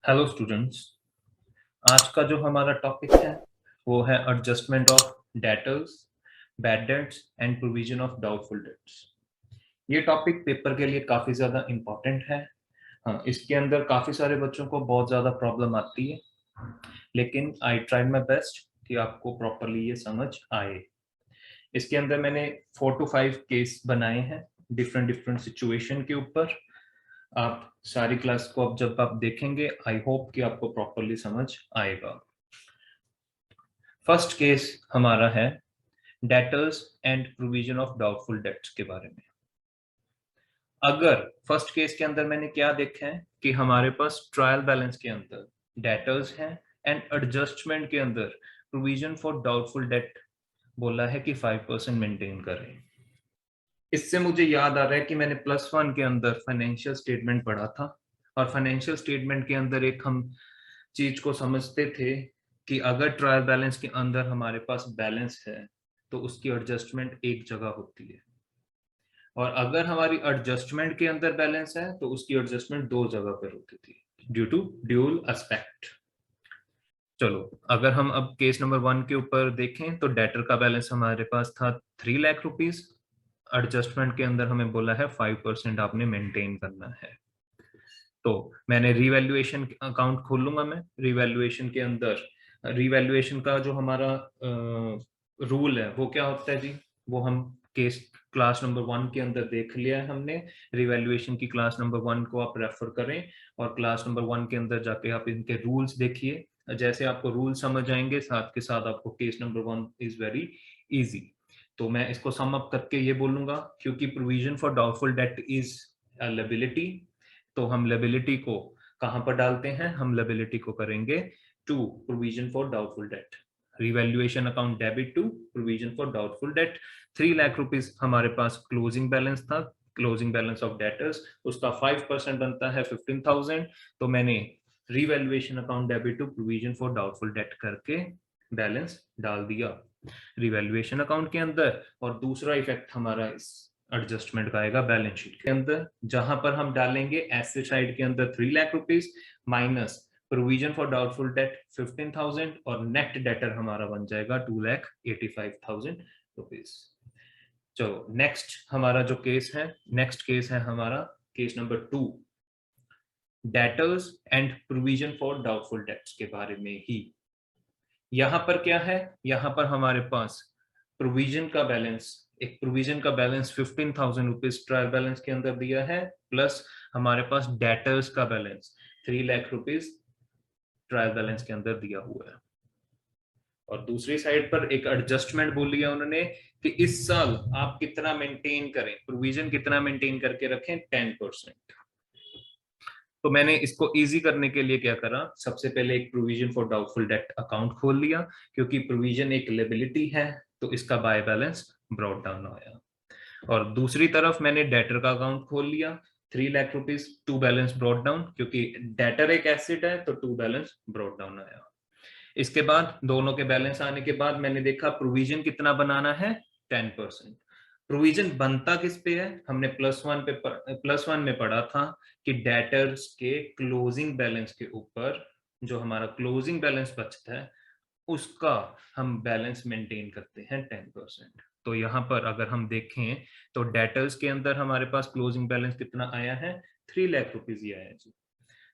Hello students. आज का जो हमारा टॉपिक है वो है adjustment of debtors, bad debts and provision of doubtful debts. ये टॉपिक पेपर के लिए काफी ज्यादा इम्पोर्टेंट है। हाँ, इसके अंदर काफी सारे बच्चों को बहुत ज्यादा प्रॉब्लम आती है, लेकिन आई ट्राइड माय बेस्ट कि आपको प्रॉपरली ये समझ आए। इसके अंदर मैंने 4 to 5 केस बनाए हैं डिफरेंट डिफरेंट सिचुएशन के ऊपर। आप सारी क्लास को अब जब आप देखेंगे, आई होप कि आपको प्रॉपरली समझ आएगा। फर्स्ट केस हमारा है debtors and provision of doubtful debts के बारे में। अगर फर्स्ट केस के अंदर मैंने क्या देखा है कि हमारे पास ट्रायल बैलेंस के अंदर डेटर्स हैं एंड एडजस्टमेंट के अंदर प्रोविजन फॉर डाउटफुल डेट बोला है कि 5% मेंटेन करें। इससे मुझे याद आ रहा है कि मैंने +1 के अंदर फाइनेंशियल स्टेटमेंट पढ़ा था, और फाइनेंशियल स्टेटमेंट के अंदर एक हम चीज को समझते थे कि अगर ट्रायल बैलेंस के अंदर हमारे पास बैलेंस है तो उसकी एडजस्टमेंट एक जगह होती है, और अगर हमारी एडजस्टमेंट के अंदर बैलेंस है तो उसकी एडजस्टमेंट दो जगह पर होती थी ड्यू टू ड्यूल एस्पेक्ट। चलो, अगर हम अब केस नंबर 1 के ऊपर देखें तो डेटर का बैलेंस हमारे पास था 3 लाख रुपीज। एडजस्टमेंट के अंदर हमें बोला है 5% आपने मेंटेन करना है। तो मैंने रिवैल्यूएशन अकाउंट खोल लूंगा। मैं रिवैल्यूएशन के अंदर रिवैल्यूएशन का जो हमारा रूल है वो क्या होता है जी, वो हम केस क्लास नंबर 1 के अंदर देख लिया है हमने। रिवैल्यूएशन की क्लास नंबर 1 को आप रेफर करें, और क्लास नंबर 1 के अंदर जाके आप इनके रूल्स देखिए। जैसे आपको रूल समझ आएंगे, साथ के साथ आपको case number 1 is very easy. तो मैं इसको सम अप करके ये बोलूंगा, क्योंकि provision for doubtful date is liability, तो हम लायबिलिटी को कहां पर डालते हैं? हम लायबिलिटी को करेंगे to provision for doubtful debt. Revaluation account debit to provision for doubtful debt. 3 lakh rupees हमारे पास क्लोजिंग बैलेंस था, क्लोजिंग बैलेंस ऑफ डेटर्स, उसका 5% बनता है 15,000। तो मैंने revaluation account debit to provision for doubtful debt करके बैलेंस डाल दिया रिवैल्यूएशन अकाउंट के अंदर। और दूसरा इफेक्ट हमारा इस एडजस्टमेंट का आएगा बैलेंस शीट के अंदर, जहां पर हम डालेंगे एसेट साइड के अंदर 3 lakh rupees minus provision for doubtful date 15,000, और नेट डेटर हमारा बन जाएगा 2,85,000 रुपीज। चलो, नेक्स्ट हमारा जो केस है, नेक्स्ट केस है हमारा case number 2, debtors and provision for doubtful dates के बारे में ही। यहां पर क्या है? यहां पर हमारे पास प्रोविजन का बैलेंस, एक प्रोविजन का बैलेंस 15,000 रुपीज ट्रायल बैलेंस के अंदर दिया है, प्लस हमारे पास डेटर्स का balance 3 lakh rupees trial balance के अंदर दिया हुआ है। और दूसरी साइड पर एक एडजस्टमेंट बोल लिया उन्होंने कि इस साल आप कितना मेंटेन करें, प्रोविजन कितना मेंटेन करके रखें, 10%। तो मैंने इसको इजी करने के लिए क्या करा, सबसे पहले एक provision for doubtful debt account खोल लिया, क्योंकि प्रोविजन एक लायबिलिटी है तो इसका बाय बैलेंस ब्रॉट डाउन आया। और दूसरी तरफ मैंने डेटर का अकाउंट खोल लिया, 3 lakh rupees to balance brought down, क्योंकि डेटर एक एसेट है तो टू बैलेंस ब्रॉट डाउन आया। इसके बाद दोनों के बैलेंस आने के बाद मैंने देखा प्रोविजन कितना बनाना है, 10%। प्रोविजन बनता किस पे है? हमने +1 में पढ़ा था कि डेटर्स के क्लोजिंग बैलेंस के ऊपर जो हमारा क्लोजिंग बैलेंस बचता है उसका हम बैलेंस मेंटेन करते हैं 10%। तो यहाँ पर अगर हम देखें तो डेटर्स के अंदर हमारे पास क्लोजिंग बैलेंस कितना आया है, 3 लाख रुपीज ही आया जी।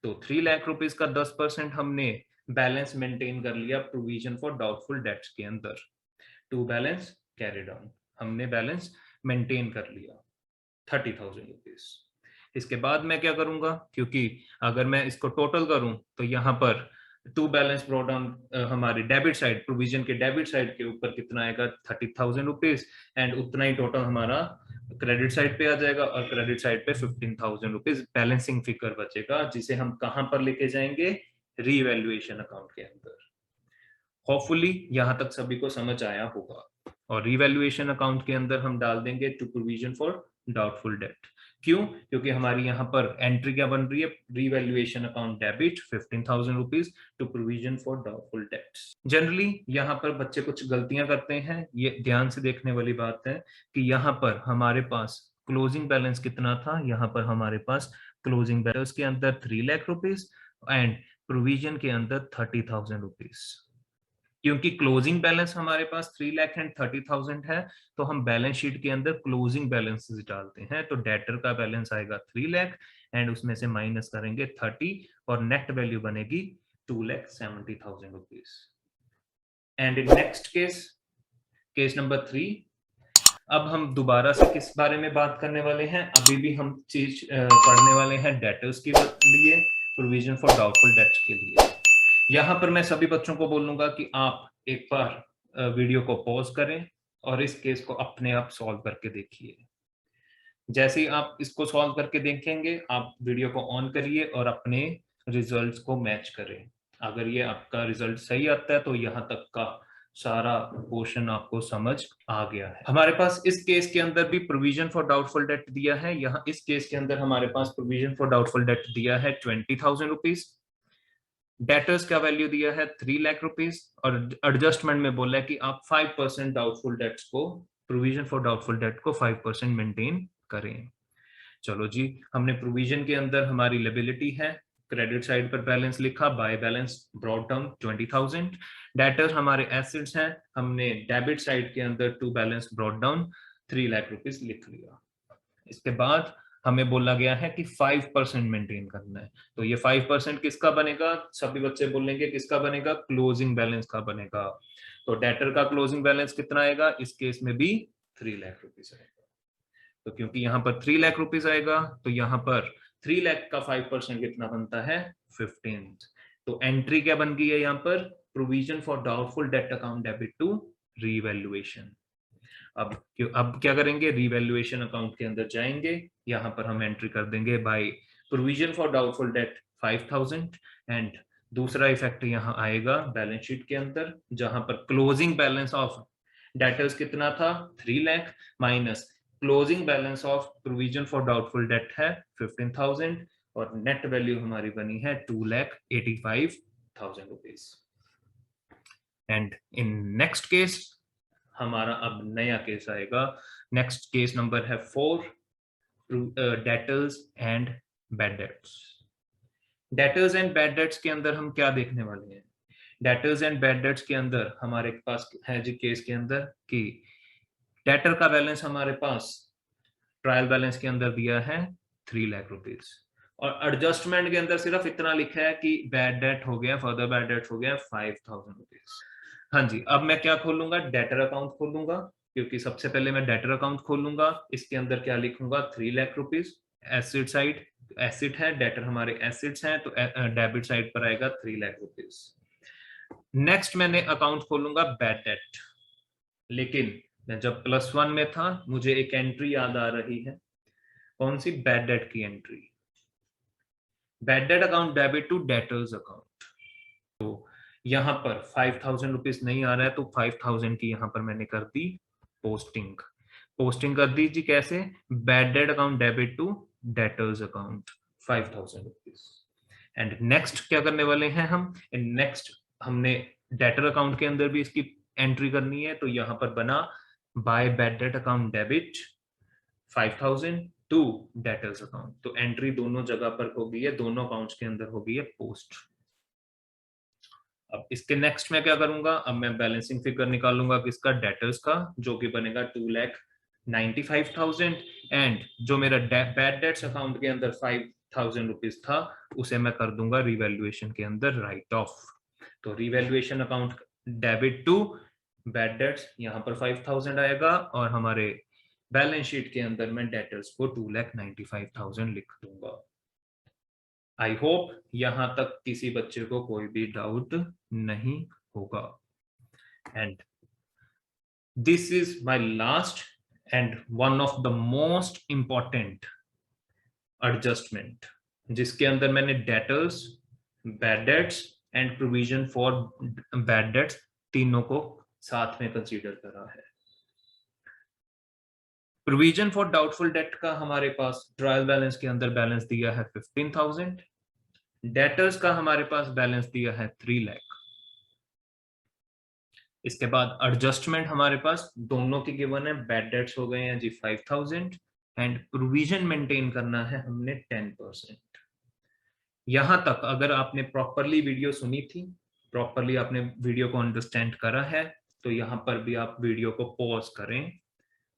तो 3 लाख रुपीज का 10% हमने बैलेंस मेंटेन कर लिया प्रोविजन फॉर डाउटफुल डेट्स के अंदर। टू बैलेंस कैरी डाउन, हमने बैलेंस मेंटेन कर लिया 30,000 रुपीज। इसके बाद मैं क्या करूंगा, क्योंकि अगर मैं इसको टोटल करूं तो यहाँ पर टू बैलेंस ब्रॉट डाउन हमारे डेबिट साइड, प्रोविजन के डेबिट साइड के ऊपर कितना आएगा, 30,000 रुपीज, एंड उतना ही टोटल हमारा क्रेडिट साइड पे आ जाएगा, और क्रेडिट साइड पे 15,000 रुपीज बैलेंसिंग फिगर बचेगा, जिसे हम कहां पर लेके जाएंगे, रीवैल्यूएशन अकाउंट के अंदर। होपफुली यहां तक सभी को समझ आया होगा। और रिवैल्यूएशन अकाउंट के अंदर हम डाल देंगे to provision for doubtful debt. क्यों? क्योंकि हमारी यहाँ पर एंट्री क्या बन रही है, revaluation account debit 15,000 rupees to provision for doubtful debts. Generally यहाँ पर बच्चे कुछ गलतियां करते हैं, ये ध्यान से देखने वाली बात है कि यहाँ पर हमारे पास क्लोजिंग बैलेंस कितना था, यहाँ पर हमारे पास क्लोजिंग बैलेंस के अंदर 3 लाख रुपीज एंड प्रोविजन के अंदर 30,000 रुपीज, क्योंकि क्लोजिंग बैलेंस हमारे पास 3 लाख एंड 30,000 है, तो हम बैलेंस शीट के अंदर क्लोजिंग बैलेंसेस डालते हैं। तो डेटर का बैलेंस आएगा 3 लाख एंड उसमें से माइनस करेंगे 30 और नेट वैल्यू बनेगी 2,70,000 rupees. And in next case number 3, अब हम दोबारा से किस बारे में बात करने वाले हैं? अभी भी हम चीज पढ़ने वाले हैं डेटर्स के लिए, प्रोविजन फॉर डाउटफुल डेट्स के लिए। यहाँ पर मैं सभी बच्चों को बोलूंगा कि आप एक बार वीडियो को पॉज करें और इस केस को अपने आप सॉल्व करके देखिए। जैसे ही आप इसको सॉल्व करके देखेंगे, आप वीडियो को ऑन करिए और अपने रिजल्ट्स को मैच करें। अगर ये आपका रिजल्ट सही आता है तो यहाँ तक का सारा पोर्शन आपको समझ आ गया है। हमारे पास इस केस के अंदर भी प्रोविजन फॉर डाउटफुल डेट दिया है। यहाँ इस केस के अंदर हमारे पास प्रोविजन फॉर डाउटफुल डेट दिया है 20,000 रुपीज। डेटर्स का वैल्यू दिया है 3 लाख रुपीज और एडजस्टमेंट में बोला है कि आप 5% डाउटफुल डेट्स को, प्रोविजन फॉर डाउटफुल डेट को 5% मेंटेन करें। चलो जी, हमने प्रोविजन के अंदर हमारी लायबिलिटी है, क्रेडिट साइड पर बैलेंस लिखा, by balance brought down 20,000। Debtors हमारे एसेट्स हैं, हमने डेबिट साइड के अंदर to balance brought down 3 lakh rupees लिख लिया। इसके बाद हमें बोला गया है कि 5% मेंटेन करना है, तो ये 5% किसका बनेगा? सभी बच्चे बोलेंगे किसका बनेगा? क्लोजिंग बैलेंस का बनेगा। तो डेटर का क्लोजिंग बैलेंस कितना आएगा? इस केस में भी 3 लाख रुपीज आएगा। तो क्योंकि यहाँ पर 3 लाख रुपीज आएगा, तो यहाँ पर 3 लाख का 5% कितना बनता है? 15। तो एंट्री क्या बन गई है यहाँ पर? Provision for doubtful debt account debit to revaluation. अब क्या करेंगे? रीवैल्यूएशन अकाउंट के अंदर जाएंगे, यहाँ पर हम एंट्री कर देंगे by provision for doubtful date 5,000 and दूसरा इफेक्ट यहाँ आएगा बैलेंस शीट के अंदर, जहां पर क्लोजिंग बैलेंस ऑफ डेटर्स कितना था? 3 lakh minus closing balance of provision for doubtful date है 15,000 और नेट वैल्यू हमारी बनी है 2,85,000 rupees. And in next case हमारा अब नया केस आएगा। नेक्स्ट केस नंबर है 4, debtors and bad debts. Debtors and bad debts के अंदर हम क्या देखने वाले हैं? डेटर्स एंड बैड डेट्स के अंदर हमारे पास है जी केस के अंदर कि डेटर का बैलेंस हमारे पास ट्रायल बैलेंस के अंदर दिया है 3 लाख रुपीज और एडजस्टमेंट के अंदर सिर्फ इतना लिखा है कि बैड डेट हो गया, फर्दर बैड डेट हो गया 5,000 रुपीज। हाँ जी, अब मैं क्या खोलूंगा? डेटर अकाउंट खोलूंगा, क्योंकि सबसे पहले मैं डेटर अकाउंट खोलूंगा। इसके अंदर क्या लिखूंगा? 3 lakh rupees. Acid side acid है, डेटर हमारे एसिड्स हैं, तो डेबिट साइड पर आएगा 3 लाख रुपीज। नेक्स्ट मैंने अकाउंट खोलूंगा बैड डेट, लेकिन मैं जब +1 में था मुझे एक एंट्री याद आ रही है। कौन सी? बैड डेट की entry. Bad debt account debit to debtors account. तो यहाँ पर 5,000 रुपीज नहीं आ रहा है, तो 5,000 की यहाँ पर मैंने कर दी पोस्टिंग। पोस्टिंग कर दी जी कैसे? Bad debt account debit to debtors account 5,000 rupees. And next क्या करने वाले हैं हम? नेक्स्ट हमने डेटर अकाउंट के अंदर भी इसकी एंट्री करनी है, तो यहाँ पर बना by bad debt account debit 5,000 to debtors account. तो एंट्री दोनों जगह पर हो गई है, दोनों अकाउंट्स के अंदर हो गई है पोस्ट। अब इसके नेक्स्ट में क्या करूंगा? अब मैं बैलेंसिंग फिगर निकालूंगा किसका? डेटर्स का, जो कि बनेगा 2,95,000 एंड जो मेरा बैड डेट्स अकाउंट के अंदर 5,000 रुपीज था उसे मैं कर दूंगा रिवैल्यूएशन के अंदर राइट ऑफ। तो revaluation account debit to bad debts यहाँ पर 5,000 आएगा और हमारे बैलेंस शीट के अंदर मैं डेटर्स को 2,95,000 लिख दूंगा। आई होप यहां तक किसी बच्चे को कोई भी डाउट नहीं होगा। And this is my last and one of the most important adjustment, जिसके अंदर मैंने debtors, bad debts and provision for bad debts तीनों को साथ में कंसीडर करा है। प्रोविजन फॉर डाउटफुल डेट का हमारे पास ट्रायल बैलेंस के अंदर बैलेंस दिया है 15,000। डेटर्स का हमारे पास बैलेंस दिया है 3 लाख। इसके बाद एडजस्टमेंट हमारे पास दोनों की गिवन है, बैड डेट्स हो गए हैं जी 5,000 एंड प्रोविजन मेंटेन करना है हमने 10%। यहां तक अगर आपने प्रॉपरली वीडियो सुनी थी, प्रॉपरली आपने वीडियो को अंडरस्टैंड करा है, तो यहाँ पर भी आप वीडियो को पॉज करें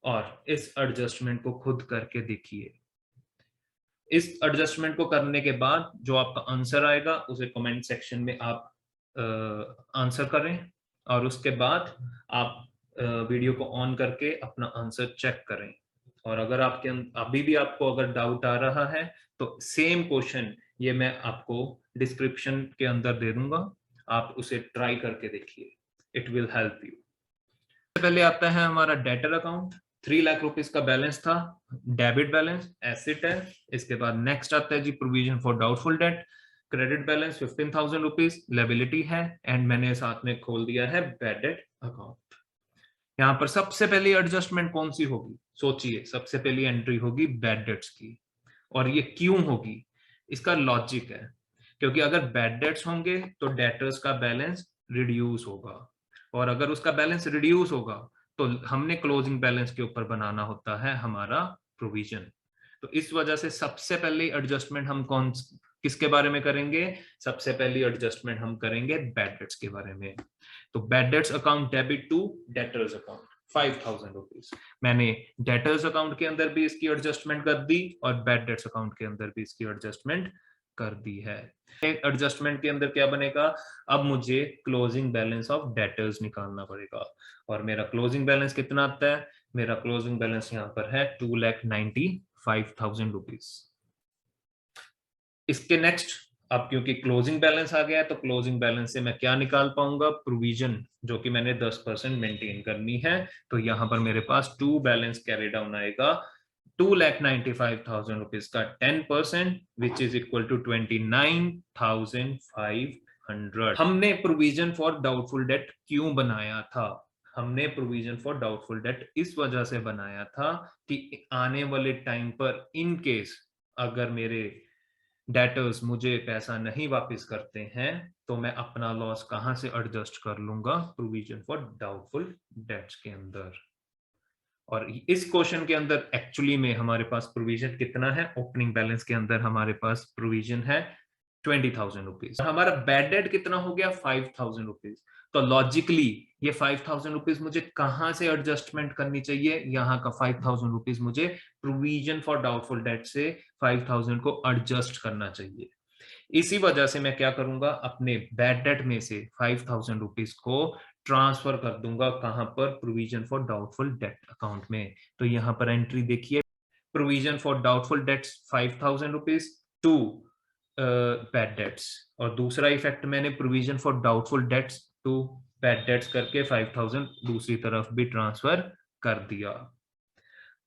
और इस एडजस्टमेंट को खुद करके देखिए। इस एडजस्टमेंट को करने के बाद जो आपका आंसर आएगा उसे कमेंट सेक्शन में आप आंसर करें, और उसके बाद आप वीडियो को ऑन करके अपना आंसर चेक करें। और अगर आपके अभी भी आपको अगर डाउट आ रहा है तो सेम क्वेश्चन ये मैं आपको डिस्क्रिप्शन के अंदर दे दूंगा, आप उसे ट्राई करके देखिए, इट विल हेल्प यू। पहले आता है हमारा डेटर अकाउंट, 3 लाख रुपीस का बैलेंस था, डेबिट बैलेंस एसेट है। इसके बाद नेक्स्ट आता है जी provision for doubtful debt, credit balance 15,000 rupees liability है, एंड मैंने साथ में खोल दिया है बैड डेट अकाउंट। यहाँ पर सबसे पहली एडजस्टमेंट कौन सी होगी, सोचिए। सबसे पहली एंट्री होगी बैड डेट्स की, और ये क्यों होगी, इसका लॉजिक है। क्योंकि अगर बैड डेट्स होंगे तो डेटर्स का बैलेंस रिड्यूस होगा, और अगर उसका बैलेंस रिड्यूस होगा तो हमने क्लोजिंग बैलेंस के ऊपर बनाना होता है हमारा प्रोविजन। तो इस वजह से सबसे पहले एडजस्टमेंट हम किसके बारे में करेंगे, सबसे पहली एडजस्टमेंट हम करेंगे बैड डेट्स के बारे में। तो bad debts account debit to debtors account 5,000 rupees. मैंने डेटर्स अकाउंट के अंदर भी इसकी एडजस्टमेंट कर दी और बैड डेट्स अकाउंट के अंदर भी इसकी एडजस्टमेंट कर दी है। एडजस्टमेंट के अंदर क्या बनेगा, अब मुझे क्लोजिंग बैलेंस ऑफ डेटर्स निकालना पड़ेगा, और मेरा क्लोजिंग बैलेंस कितना आता है, मेरा क्लोजिंग बैलेंस यहाँ पर है 2,95,000 रुपीज। इसके नेक्स्ट, अब क्योंकि क्लोजिंग बैलेंस आ गया है तो क्लोजिंग बैलेंस से मैं क्या निकाल पाऊंगा, प्रोविजन, जो कि मैंने 10% मेंटेन करनी है। तो यहां पर मेरे पास टू बैलेंस कैरी डाउन आएगा, 2,95,000 रुपीज का 10% विच इज इक्वल टू 29,500। हमने प्रोविजन फॉर डाउटफुल डेट क्यों बनाया था, हमने प्रोविजन फॉर डाउटफुल डेट इस वजह से बनाया था कि आने वाले टाइम पर इन केस अगर मेरे डेटर्स मुझे पैसा नहीं वापस करते हैं तो मैं अपना लॉस कहां से एडजस्ट कर लूंगा, प्रोविजन फॉर डाउटफुल डेट्स के अंदर। और इस क्वेश्चन के अंदर एक्चुअली में हमारे पास प्रोविजन कितना है, ओपनिंग बैलेंस के अंदर हमारे पास प्रोविजन है 20,000 रुपीज, हमारा बैड डेट कितना हो गया 5,000 रुपीज। तो लॉजिकली ये 5,000 रुपीज मुझे कहां से एडजस्टमेंट करनी चाहिए, यहाँ का 5,000 रुपीज मुझे प्रोविजन फॉर डाउटफुल डेट से 5,000 को एडजस्ट करना चाहिए। इसी वजह से मैं क्या करूंगा, अपने बैड डेट में से 5,000 रुपीज को ट्रांसफर कर दूंगा कहां पर, provision for doubtful debt account में। तो यहां पर एंट्री देखिए, provision for doubtful debts 5,000 rupees to bad debts, और दूसरा इफेक्ट मैंने provision for doubtful debts to bad debts करके 5,000 दूसरी तरफ भी ट्रांसफर कर दिया।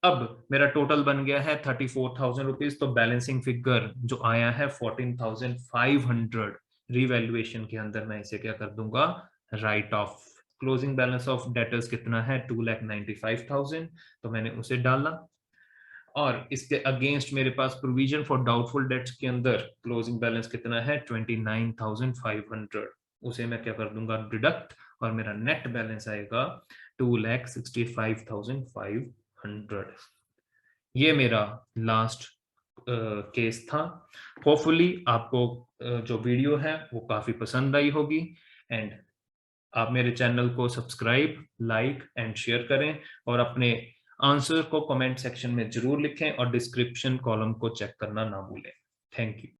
अब मेरा टोटल बन गया है 34,000 रुपीज। तो बैलेंसिंग फिगर जो आया है 14,500, रिवैल्यूएशन के अंदर मैं इसे क्या कर दूंगा, right of. Closing balance of debtors कितना है 2,95,000, तो मैंने उसे डाला, और इसके अगेंस्ट मेरे पास प्रोविजन फॉर डाउटफुल डेट्स के अंदर क्लोजिंग बैलेंस कितना है 29,500, उसे मैं क्या कर दूंगा डिडक्ट, और मेरा नेट बैलेंस आएगा 2,65,500। ये मेरा लास्ट केस था। होपफुली आपको जो वीडियो है वो काफी पसंद आई होगी, एंड आप मेरे चैनल को सब्सक्राइब, लाइक एंड शेयर करें, और अपने आंसर को कमेंट सेक्शन में जरूर लिखें, और डिस्क्रिप्शन कॉलम को चेक करना ना भूलें। Thank you.